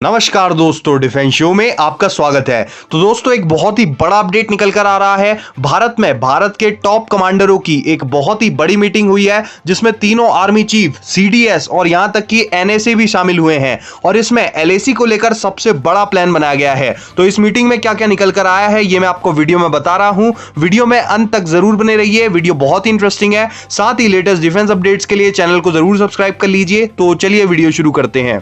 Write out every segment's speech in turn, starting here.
नमस्कार दोस्तों, defence show में आपका स्वागत है। तो दोस्तों, एक बहुत ही बड़ा अपडेट निकल कर आ रहा है। भारत के टॉप कमांडरों की एक बहुत ही बड़ी मीटिंग हुई है, जिसमें तीनों आर्मी चीफ, सीडीएस और यहां तक कि एनएसए भी शामिल हुए हैं। और इसमें एलएसी को लेकर सबसे बड़ा प्लान बनाया गया है। तो इस मीटिंग में क्या क्या निकल कर आया है, ये मैं आपको वीडियो में बता रहा हूं। वीडियो में अंत तक जरूर बने रहिए, वीडियो बहुत ही इंटरेस्टिंग है। साथ ही लेटेस्ट डिफेंस अपडेट्स के लिए चैनल को जरूर सब्सक्राइब कर लीजिए। तो चलिए वीडियो शुरू करते हैं।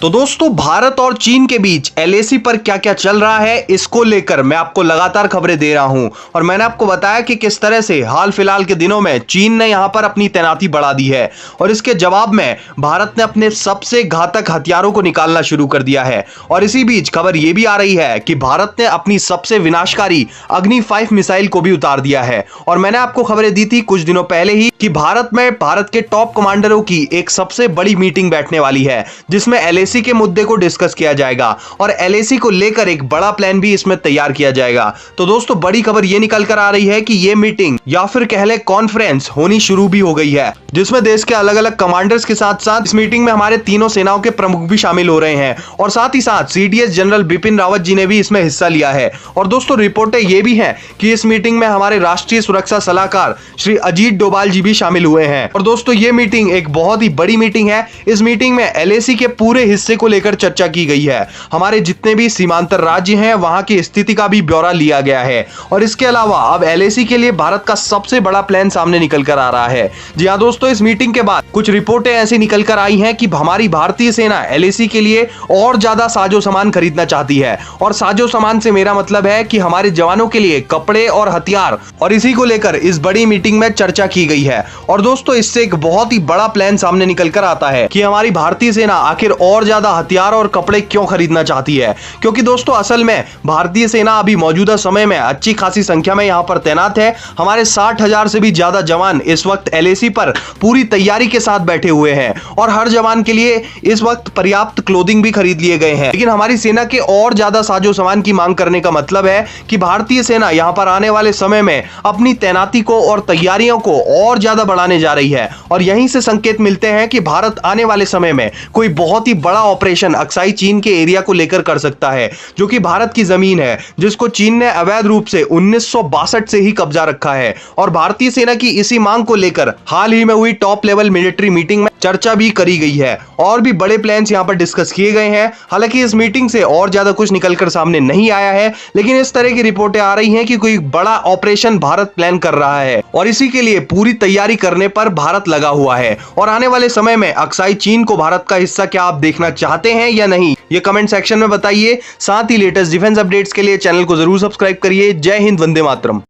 तो दोस्तों, भारत और चीन के बीच एलएसी पर क्या क्या चल रहा है, इसको लेकर मैं आपको लगातार खबरें दे रहा हूं। और मैंने आपको बताया कि किस तरह से हाल फिलहाल के दिनों में चीन ने यहां पर अपनी तैनाती बढ़ा दी है और इसके जवाब में भारत ने अपने सबसे घातक हथियारों को निकालना शुरू कर दिया है। और इसी बीच खबर यह भी आ रही है कि भारत ने अपनी सबसे विनाशकारी अग्नि 5 मिसाइल को भी उतार दिया है। और मैंने आपको खबरें दी थी कुछ दिनों पहले ही कि भारत के टॉप कमांडरों की एक सबसे बड़ी मीटिंग बैठने वाली है, जिसमें एलएसी के मुद्दे को डिस्कस किया जाएगा और एलएसी को लेकर एक बड़ा प्लान भी इसमें तैयार किया जाएगा। तो दोस्तों, बड़ी खबर यह निकल कर आ रही है कि यह मीटिंग या फिर कह ले कॉन्फ्रेंस होनी शुरू भी हो गई है, जिसमें देश के अलग अलग कमांडर्स के साथ साथ इस मीटिंग में हमारे तीनों सेनाओं के प्रमुख भी शामिल हो रहे हैं। और साथ ही साथ सीडीएस जनरल बिपिन रावत जी ने भी इसमें हिस्सा लिया है। और दोस्तों, रिपोर्टें यह भी हैं कि इस मीटिंग में हमारे राष्ट्रीय सुरक्षा सलाहकार श्री अजीत डोभाल जी भी शामिल हुए हैं। और दोस्तों, यह मीटिंग एक बहुत ही बड़ी मीटिंग है। इस मीटिंग में एलएसी के पूरे हिस्से को लेकर चर्चा की गई है। हमारे जितने भी सीमांतर राज्य हैं, वहां की स्थिति का भी ब्यौरा लिया गया है। और इसके अलावा अब एलएसी के लिए भारत का सबसे बड़ा प्लान सामने निकल कर आ रहा है। जी हां दोस्तों, इस मीटिंग के बाद कुछ रिपोर्टें ऐसी निकल कर आई हैं कि हमारी भारतीय सेना एलएसी के लिए और ज्यादा साजो सामान खरीदना चाहती है। और साजो सामान से मेरा मतलब है कि हमारे जवानों के लिए कपड़े और हथियार, और इसी को लेकर इस बड़ी मीटिंग में चर्चा की गई है। और दोस्तों, इससे एक बहुत ही बड़ा प्लान सामने निकल कर आता है कि हमारी भारतीय सेना आखिर और ज्यादा हथियार और कपड़े क्यों खरीदना चाहती है। क्योंकि दोस्तों, असल में भारतीय सेना अभी मौजूदा समय में अच्छी खासी संख्या में यहां पर तैनात है। हमारे 60,000 से भी ज्यादा जवान इस वक्त एलएसी पर पूरी तैयारी के साथ बैठे हुए हैं और हर जवान के लिए इस वक्त पर्याप्त क्लोथिंग भी खरीद लिए गए हैं। लेकिन हमारी सेना के और ज्यादा साजो सामान की मांग करने का मतलब है कि भारतीय सेना यहां पर आने वाले समय में अपनी तैनाती को और तैयारियों को और ज्यादा बढ़ाने जा रही है। और यहीं से संकेत मिलते हैं कि भारत आने वाले समय में कोई बहुत ही बड़ा ऑपरेशन अक्साई चीन के एरिया को लेकर कर सकता है, जो कि भारत की जमीन है, जिसको चीन ने अवैध रूप से 1962 से ही कब्जा रखा है। और भारतीय सेना की इसी मांग को लेकर हाल ही में हुई टॉप लेवल मिलिट्री मीटिंग में चर्चा भी करी गई है और भी बड़े प्लान्स यहां पर डिस्कस किए गए हैं। हालांकि इस मीटिंग से और ज्यादा कुछ निकलकर सामने नहीं आया है, लेकिन इस तरह की रिपोर्टें आ रही हैं कि कोई बड़ा ऑपरेशन भारत प्लान कर रहा है और इसी के लिए पूरी तैयारी करने पर भारत लगा हुआ है। और आने वाले समय में अक्साई चीन को भारत का हिस्सा क्या आप देखना चाहते हैं या नहीं, ये कमेंट सेक्शन में बताइए। साथ ही लेटेस्ट डिफेंस अपडेट्स के लिए चैनल को जरूर सब्सक्राइब करिए। जय हिंद, वंदे मातरम।